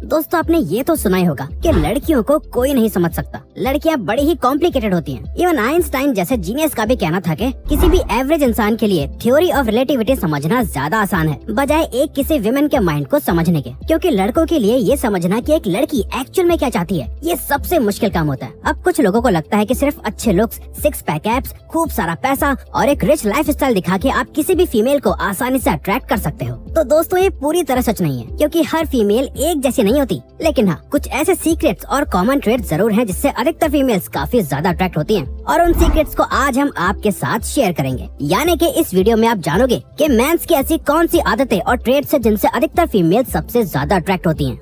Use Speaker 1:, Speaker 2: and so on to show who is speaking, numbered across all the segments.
Speaker 1: दोस्तों आपने ये तो सुना ही होगा कि लड़कियों को कोई नहीं समझ सकता, लड़कियां बड़ी ही कॉम्प्लिकेटेड होती हैं। इवन आइंस्टाइन जैसे जीनियस का भी कहना था कि किसी भी एवरेज इंसान के लिए थ्योरी ऑफ रिलेटिविटी समझना ज्यादा आसान है बजाय एक किसी विमेन के माइंड को समझने के, क्योंकि लड़कों के लिए ये समझना कि एक लड़की एक्चुअल में क्या चाहती है ये सबसे मुश्किल काम होता है। अब कुछ लोगों को लगता है कि सिर्फ अच्छे लुक्स, सिक्स पैक एब्स, खूब सारा पैसा और एक रिच लाइफस्टाइल दिखा के आप किसी भी फीमेल को आसानी से अट्रैक्ट कर सकते हो। तो दोस्तों ये पूरी तरह सच नहीं है, क्योंकि हर फीमेल एक जैसी नहीं होती। लेकिन हाँ, कुछ ऐसे सीक्रेट्स और कॉमन ट्रेड जरूर हैं जिससे अधिकतर फीमेल्स काफी ज्यादा अट्रैक्ट होती हैं, और उन सीक्रेट्स को आज हम आपके साथ शेयर करेंगे। यानी कि इस वीडियो में आप जानोगे कि मेंस की ऐसी कौन सी आदतें और ट्रेड्स हैं जिनसे अधिकतर फीमेल सबसे ज्यादा अट्रैक्ट होती हैं।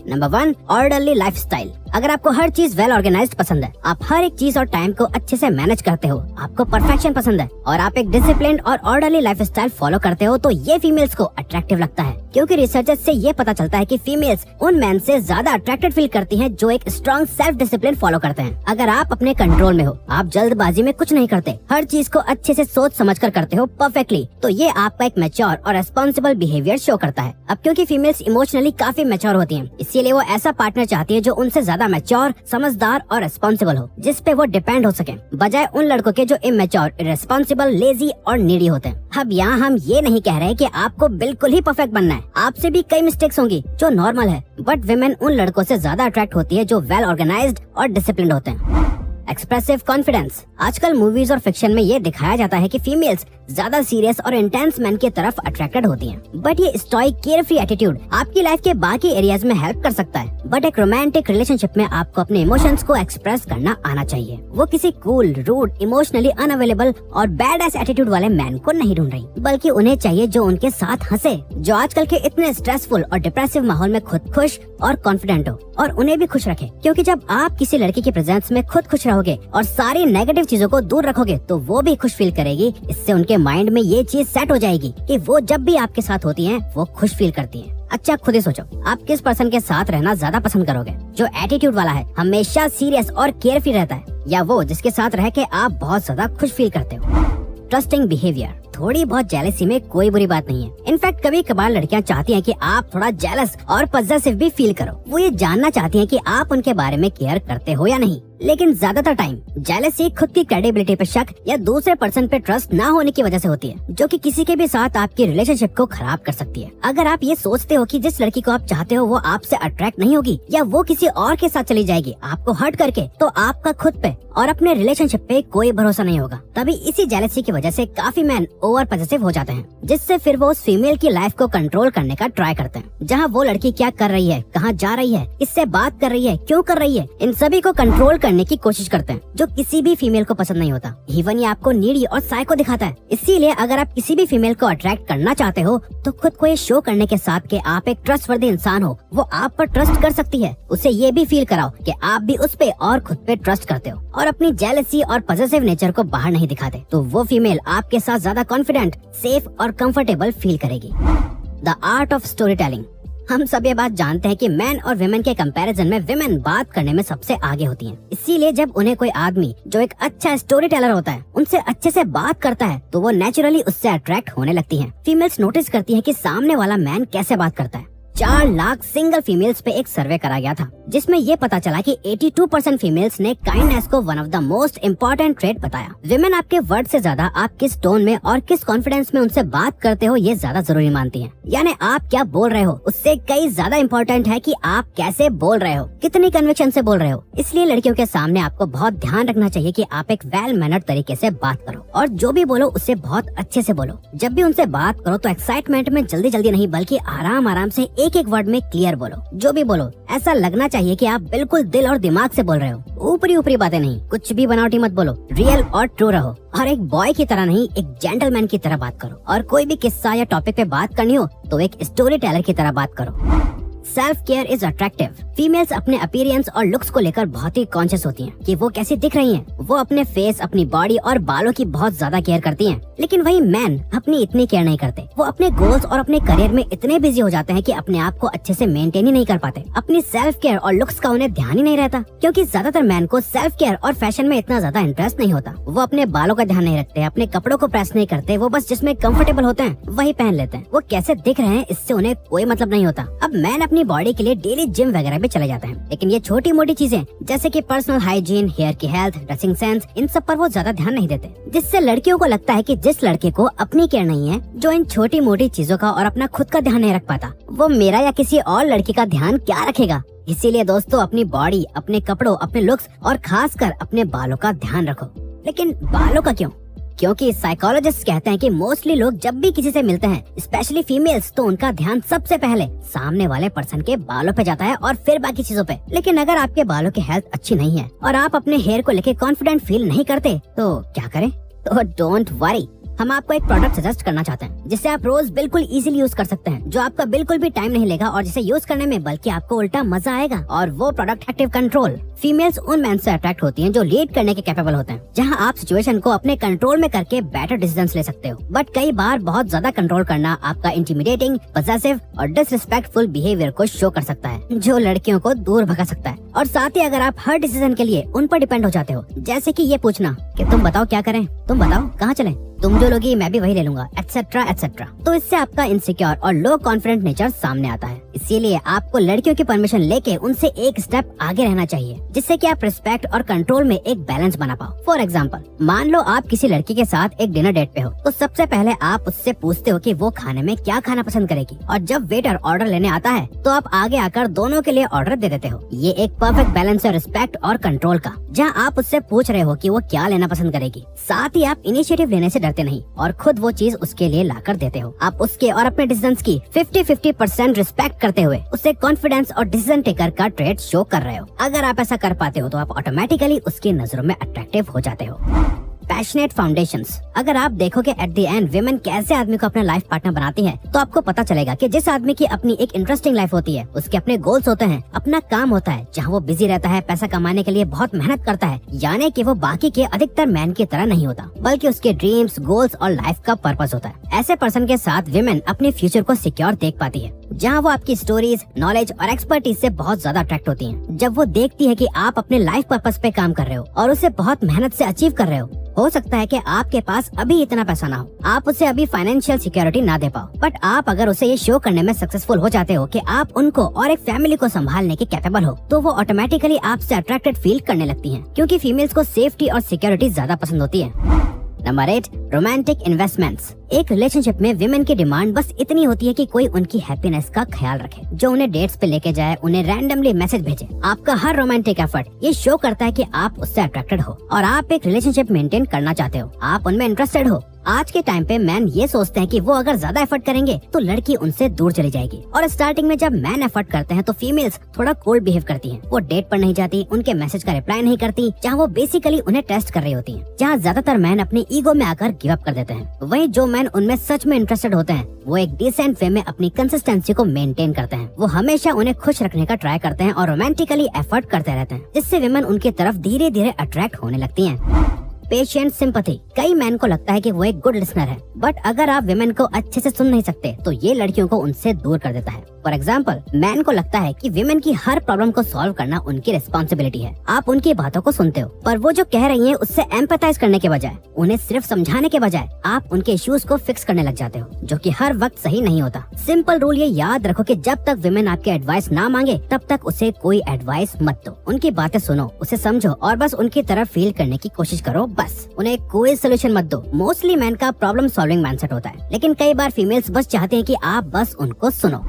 Speaker 1: Number 1, orderly lifestyle. अगर आपको हर चीज वेल ऑर्गेनाइज्ड पसंद है, आप हर एक चीज और टाइम को अच्छे से मैनेज करते हो, आपको परफेक्शन पसंद है और आप एक डिसिप्लिन्ड और ऑर्डरली लाइफस्टाइल फॉलो करते हो, तो ये फीमेल्स को अट्रैक्टिव लगता है। क्योंकि रिसर्चर्स से ये पता चलता है कि फीमेल्स उन मैन से ज्यादा अट्रैक्टेड फील करती हैं जो एक स्ट्रॉन्ग सेल्फ डिसिप्लिन फॉलो करते हैं। अगर आप अपने कंट्रोल में हो, आप जल्दबाजी में कुछ नहीं करते, हर चीज को अच्छे से सोच समझ कर करते हो परफेक्टली, तो ये आपका एक मैच्योर और रेस्पॉन्सिबल बिहेवियर शो करता है। अब क्योंकि फीमेल्स इमोशनली काफी मैच्योर होती हैं, इसीलिए वो ऐसा पार्टनर चाहती है जो उनसे ज्यादा मैच्योर, समझदार और रेस्पॉन्सिबल हो, जिस पे वो डिपेंड हो सके, बजाय उन लड़कों के जो इमेच्योर, इरेस्पॉन्सिबल, लेजी और नीडी होते हैं। अब यहाँ हम ये नहीं कह रहे कि आपको बिल्कुल ही परफेक्ट बनना है, आपसे भी कई मिस्टेक्स होंगी जो नॉर्मल है, बट विमेन उन लड़कों से ज्यादा अट्रैक्ट होती है जो वेल ऑर्गेनाइज्ड और डिसिप्लिन्ड होते हैं। Expressive confidence. आजकल मूवीज और फिक्शन में ये दिखाया जाता है कि फीमेल्स ज्यादा सीरियस और इंटेंस मैन की तरफ अट्रैक्टेड होती हैं, बट ये स्टॉइक, केयरफ्री एटीट्यूड आपकी लाइफ के बाकी एरियाज में हेल्प कर सकता है। बट एक रोमांटिक रिलेशनशिप में आपको अपने इमोशंस को एक्सप्रेस करना आना चाहिए। वो किसी कूल, रूड, इमोशनली अनअवेलेबल और बैड एस एटीट्यूड वाले मैन को नहीं ढूंढ रही, बल्कि उन्हें चाहिए जो उनके साथ हंसे, जो आजकल के इतने स्ट्रेसफुल और डिप्रेसिव माहौल में खुद खुश और कॉन्फिडेंट हो और उन्हें भी खुश रखे। क्योंकि जब आप किसी लड़की की प्रेजेंस में खुद खुश रहोगे और सारी नेगेटिव चीजों को दूर रखोगे, तो वो भी खुश फील करेगी। इससे उनके माइंड में ये चीज सेट हो जाएगी कि वो जब भी आपके साथ होती हैं, वो खुश फील करती हैं। अच्छा, खुद ही सोचो, आप किस पर्सन के साथ रहना ज्यादा पसंद करोगे? जो एटीट्यूड वाला है, हमेशा सीरियस और केयरफ्री रहता है, या वो जिसके साथ रह के आप बहुत ज्यादा खुश फील करते हो? Trusting behaviour. थोड़ी बहुत जेलसी में कोई बुरी बात नहीं है। इनफैक्ट कभी कभार लड़कियां चाहती हैं कि आप थोड़ा जेलस और पजेसिव भी फील करो। वो ये जानना चाहती हैं कि आप उनके बारे में केयर करते हो या नहीं। लेकिन ज्यादातर टाइम जेलसी खुद की क्रेडिबिलिटी पे शक या दूसरे पर्सन पे ट्रस्ट ना होने की वजह से होती है, जो कि किसी के भी साथ आपकी रिलेशनशिप को खराब कर सकती है। अगर आप ये सोचते हो कि जिस लड़की को आप चाहते हो वो आपसे अट्रैक्ट नहीं होगी या वो किसी और के साथ चली जाएगी आपको हर्ट करके, तो आपका खुद पे और अपने रिलेशनशिप पे कोई भरोसा नहीं होगा। तभी इसी जेलसी की वजह से काफी मैन ओवर पॉसेसिव हो जाते हैं, जिससे फिर वो उस फीमेल की लाइफ को कंट्रोल करने का ट्राई करते हैं। जहाँ वो लड़की क्या कर रही है, कहाँ जा रही है, किससे बात कर रही है, क्यों कर रही है, इन सभी को कंट्रोल करने की कोशिश करते हैं, जो किसी भी फीमेल को पसंद नहीं होता। इवन ये आपको नीडी और साइको दिखाता है। इसीलिए अगर आप किसी भी फीमेल को अट्रैक्ट करना चाहते हो, तो खुद को ये शो करने के साथ कि आप एक ट्रस्टवर्दी इंसान हो, वो आप पर ट्रस्ट कर सकती है, उसे ये भी फील कराओ कि आप भी उस पे और खुद पे ट्रस्ट करते हो और अपनी जेलसी और पॉसेसिव नेचर को बाहर नहीं दिखाते, तो वो फीमेल आपके साथ ज्यादा कॉन्फिडेंट, सेफ और कंफर्टेबल फील करेगी। The art of story telling. हम सब ये बात जानते हैं कि मैन और विमेन के कंपैरिजन में विमेन बात करने में सबसे आगे होती हैं। इसीलिए जब उन्हें कोई आदमी जो एक अच्छा स्टोरी टेलर होता है उनसे अच्छे से बात करता है, तो वो नेचुरली उससे अट्रैक्ट होने लगती हैं। फीमेल्स नोटिस करती हैं कि सामने वाला मैन कैसे बात करता है। 4 लाख सिंगल फीमेल्स पे एक सर्वे करा गया था, जिसमें ये पता चला कि 82% फीमेल्स ने काइंडनेस को one of the most important trait बताया। विमेन आपके वर्ड से ज्यादा आप किस टोन में और किस कॉन्फिडेंस में उनसे बात करते हो ये ज्यादा जरूरी मानती हैं। यानी आप क्या बोल रहे हो उससे कई ज्यादा इम्पोर्टेंट है कि आप कैसे बोल रहे हो, कितनी कन्विक्शन से बोल रहे हो। इसलिए लड़कियों के सामने आपको बहुत ध्यान रखना चाहिए कि आप एक वेल मैनर्ड तरीके से बात करो और जो भी बोलो उससे बहुत अच्छे से बोलो। जब भी उनसे बात करो तो एक्साइटमेंट में जल्दी जल्दी नहीं, बल्कि आराम आराम से एक एक वर्ड में क्लियर बोलो। जो भी बोलो ऐसा लगना चाहिए कि आप बिल्कुल दिल और दिमाग से बोल रहे हो। ऊपरी ऊपरी बातें नहीं, कुछ भी बनावटी मत बोलो। रियल और ट्रू रहो और एक बॉय की तरह नहीं, एक जेंटलमैन की तरह बात करो। और कोई भी किस्सा या टॉपिक पे बात करनी हो तो एक स्टोरी टेलर की तरह बात करो। Self care is attractive. Females अपने अपीयरेंस और लुक्स को लेकर बहुत ही कॉन्शियस होती हैं कि वो कैसी दिख रही हैं। वो अपने फेस, अपनी बॉडी और बालों की बहुत ज्यादा केयर करती हैं। लेकिन वही मैन अपनी इतनी केयर नहीं करते। वो अपने गोल्स और अपने करियर में इतने बिजी हो जाते हैं कि अपने आप को अच्छे से मेंटेन ही नहीं कर पाते। अपनी सेल्फ केयर और लुक्स का उन्हें ध्यान ही नहीं रहता, क्योंकि ज्यादातर मैन को सेल्फ केयर और फैशन में इतना ज्यादा इंटरेस्ट नहीं होता। वो अपने बालों का ध्यान नहीं रखते, अपने कपड़ों को प्रेस नहीं करते। वो बस जिसमें कंफर्टेबल होते हैं वही पहन लेते हैं। वो कैसे दिख रहे हैं इससे उन्हें कोई मतलब नहीं होता। अब मैन अपनी अपनी बॉडी के लिए डेली जिम वगैरह भी चले जाते हैं। लेकिन ये छोटी मोटी चीजें जैसे कि पर्सनल हाइजीन, हेयर की हेल्थ, ड्रेसिंग सेंस, इन सब पर वो ज्यादा ध्यान नहीं देते, जिससे लड़कियों को लगता है कि जिस लड़के को अपनी केयर नहीं है, जो इन छोटी मोटी चीजों का और अपना खुद का ध्यान नहीं रख पाता, वो मेरा या किसी और लड़की का ध्यान क्या रखेगा। इसीलिए दोस्तों, अपनी बॉडी, अपने कपड़ों, अपने लुक्स और खासकर अपने बालों का ध्यान रखो। लेकिन बालों का क्यों? क्योंकि साइकोलॉजिस्ट कहते हैं कि मोस्टली लोग जब भी किसी से मिलते हैं, स्पेशली फीमेल्स, तो उनका ध्यान सबसे पहले सामने वाले पर्सन के बालों पे जाता है और फिर बाकी चीजों पे। लेकिन अगर आपके बालों की हेल्थ अच्छी नहीं है और आप अपने हेयर को लेके कॉन्फिडेंट फील नहीं करते, तो क्या करें? तो डोंट वरी, हम आपको एक प्रोडक्ट सजेस्ट करना चाहते हैं जिसे आप रोज बिल्कुल इजीली यूज कर सकते हैं, जो आपका बिल्कुल भी टाइम नहीं लेगा और जिसे यूज करने में बल्कि आपको उल्टा मजा आएगा। और वो प्रोडक्ट एक्टिव कंट्रोल। फीमेल्स उन मैन से अट्रैक्ट होती हैं जो लीड करने के कैपेबल होते हैं, जहां आप सिचुएशन को अपने कंट्रोल में करके बेटर डिसीजंस ले सकते हो। बट कई बार बहुत ज्यादा कंट्रोल करना आपका इंटिमिडेटिंग, पजेसिव और डिसरिस्पेक्टफुल बिहेवियर को शो कर सकता है, जो लड़कियों को दूर भगा सकता है। और साथ ही अगर आप हर डिसीजन के लिए उन पर डिपेंड हो जाते हो, जैसे कि ये पूछना कि तुम बताओ क्या करें, तुम बताओ कहाँ चलें, तुम जो लोगी मैं भी वही ले लूंगा, एटसेट्रा एटसेट्रा, तो इससे आपका इनसिक्योर और लो कॉन्फिडेंट नेचर सामने आता है। इसीलिए आपको लड़कियों की परमिशन लेके उनसे एक स्टेप आगे रहना चाहिए, जिससे कि आप रिस्पेक्ट और कंट्रोल में एक बैलेंस बना पाओ। फॉर एग्जाम्पल, मान लो आप किसी लड़की के साथ एक डिनर डेट पे हो, तो सबसे पहले आप उससे पूछते हो कि वो खाने में क्या खाना पसंद करेगी, और जब वेटर ऑर्डर लेने आता है तो आप आगे आकर दोनों के लिए ऑर्डर दे देते हो। ये एक परफेक्ट बैलेंस है रिस्पेक्ट और कंट्रोल का, जहाँ आप उससे पूछ रहे हो कि वो क्या लेना पसंद करेगी। साथ ही आप इनिशिएटिव लेने से डरते नहीं और खुद वो चीज उसके लिए लाकर देते हो। आप उसके और अपने डिसीजंस की 50-50% रिस्पेक्ट करते हुए उसे कॉन्फिडेंस और डिसीजन टेकर का ट्रेट शो कर रहे हो। अगर आप ऐसा कर पाते हो तो आप ऑटोमेटिकली उसकी नजरों में अट्रैक्टिव हो जाते हो। Passionate foundations. अगर आप देखोगे एट द एंड विमेन कैसे आदमी को अपना लाइफ पार्टनर बनाती है, तो आपको पता चलेगा कि जिस आदमी की अपनी एक इंटरेस्टिंग लाइफ होती है, उसके अपने गोल्स होते हैं, अपना काम होता है जहाँ वो बिजी रहता है, पैसा कमाने के लिए बहुत मेहनत करता है, यानी कि वो बाकी के अधिकतर मैन की तरह नहीं होता, बल्कि उसके ड्रीम्स, गोल्स और लाइफ का पर्पस होता है। ऐसे पर्सन के साथ विमेन अपने फ्यूचर को सिक्योर देख पाती है, जहाँ वो आपकी स्टोरीज, नॉलेज और एक्सपर्टीज से बहुत ज्यादा अट्रैक्ट होती हैं। जब वो देखती है कि आप अपने लाइफ पर्पस पे काम कर रहे हो और उसे बहुत मेहनत से अचीव कर रहे हो सकता है कि आपके पास अभी इतना पैसा ना हो, आप उसे अभी फाइनेंशियल सिक्योरिटी ना दे पाओ, बट आप अगर उसे ये शो करने में सक्सेसफुल हो जाते हो कि आप उनको और एक फैमिली को संभालने के कैपेबल हो, तो वो ऑटोमेटिकली आपसे अट्रैक्टेड फील करने लगती हैं, क्योंकि फीमेल्स को सेफ्टी और सिक्योरिटी ज्यादा पसंद होती है। Number 8, romantic investments. एक रिलेशनशिप में विमेन की डिमांड बस इतनी होती है कि कोई उनकी हैप्पीनेस का ख्याल रखे, जो उन्हें डेट्स पे लेके जाए, उन्हें रैंडमली मैसेज भेजे। आपका हर रोमांटिक एफर्ट ये शो करता है कि आप उससे अट्रैक्टेड हो और आप एक रिलेशनशिप मेंटेन करना चाहते हो, आप उनमें इंटरेस्टेड हो। आज के टाइम पे मैन ये सोचते हैं कि वो अगर ज्यादा एफर्ट करेंगे तो लड़की उनसे दूर चली जाएगी, और स्टार्टिंग में जब मैन एफर्ट करते हैं तो फीमेल्स थोड़ा कोल्ड बिहेव करती हैं। वो डेट पर नहीं जाती, उनके मैसेज का रिप्लाई नहीं करती, जहाँ वो बेसिकली उन्हें टेस्ट कर रही होती हैं, जहाँ ज्यादातर मैन अपने ईगो में आकर गिव अप कर देते हैं। वहीं जो मैन उनमें सच में इंटरेस्टेड होते हैं, वो एक डिसेंट वे में अपनी कंसिस्टेंसी को मेंटेन करते हैं। वो हमेशा उन्हें खुश रखने का ट्राई करते हैं और रोमांटिकली एफर्ट करते रहते हैं, जिससे विमेन उनकी तरफ धीरे धीरे अट्रैक्ट होने लगती हैं। Patient sympathy. कई मैन को लगता है कि वो एक गुड लिसनर है, बट अगर आप विमेन को अच्छे से सुन नहीं सकते तो ये लड़कियों को उनसे दूर कर देता है। फॉर एग्जाम्पल, मैन को लगता है कि विमेन की हर प्रॉब्लम को सॉल्व करना उनकी रिस्पॉन्सिबिलिटी है। आप उनकी बातों को सुनते हो, पर वो जो कह रही हैं उससे एम्पैथाइज करने के बजाय, उन्हें सिर्फ समझाने के बजाय आप उनके इश्यूज को फिक्स करने लग जाते हो, जो कि हर वक्त सही नहीं होता। सिंपल रूल ये याद रखो कि जब तक विमेन आपके एडवाइस ना मांगे, तब तक उसे कोई एडवाइस मत दो। उनकी बातें सुनो, उसे समझो और बस उनकी तरफ फील करने की कोशिश करो, बस। उन्हें कोई सोल्यूशन मत दो। मोस्टली मैन का प्रॉब्लम सॉल्विंग माइंडसेट होता है, लेकिन कई बार फीमेल्स बस चाहते हैं कि आप बस उनको सुनो।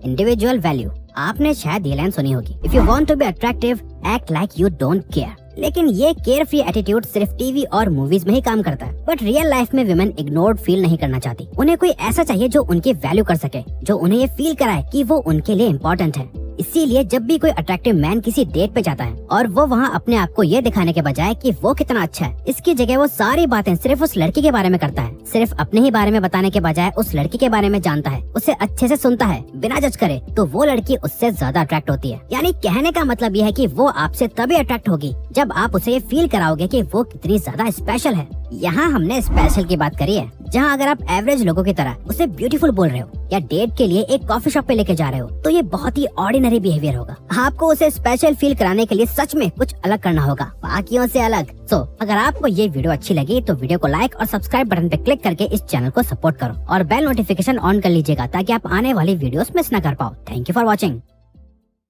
Speaker 1: Individual value. आपने शायद ये लाइन सुनी होगी, if you want to be attractive, act like you don't care. लेकिन ये केयर फ्री एटीट्यूड सिर्फ टीवी और मूवीज में ही काम करता है, बट रियल लाइफ में विमेन इग्नोर्ड फील नहीं करना चाहती। उन्हें कोई ऐसा चाहिए जो उनकी वैल्यू कर सके, जो उन्हें ये फील कराए कि वो उनके लिए इम्पोर्टेंट है। इसीलिए जब भी कोई अट्रैक्टिव मैन किसी डेट पे जाता है और वो वहाँ अपने आप को ये दिखाने के बजाय कि वो कितना अच्छा है, इसकी जगह वो सारी बातें सिर्फ उस लड़की के बारे में करता है, सिर्फ अपने ही बारे में बताने के बजाय उस लड़की के बारे में जानता है, उसे अच्छे से सुनता है बिना जज करे, तो वो लड़की उससे ज्यादा अट्रैक्ट होती है। यानी कहने का मतलब ये है कि वो आपसे तभी अट्रैक्ट होगी जब आप उसे ये फील कराओगे कि वो कितनी ज्यादा स्पेशल है। यहाँ हमने स्पेशल की बात करी है, जहाँ अगर आप एवरेज लोगों की तरह उसे ब्यूटीफुल बोल रहे हो या डेट के लिए एक कॉफी शॉप पे लेके जा रहे हो, तो ये बहुत ही ऑर्डिनरी बिहेवियर होगा। आपको उसे स्पेशल फील कराने के लिए सच में कुछ अलग करना होगा, बाकियों से अलग। अगर आपको ये वीडियो अच्छी लगी तो वीडियो को लाइक और सब्सक्राइब बटन पे क्लिक करके इस चैनल को सपोर्ट करो और बेल नोटिफिकेशन ऑन कर लीजिएगा, ताकि आप आने वाली वीडियोस मिस न कर पाओ। Thank you for watching.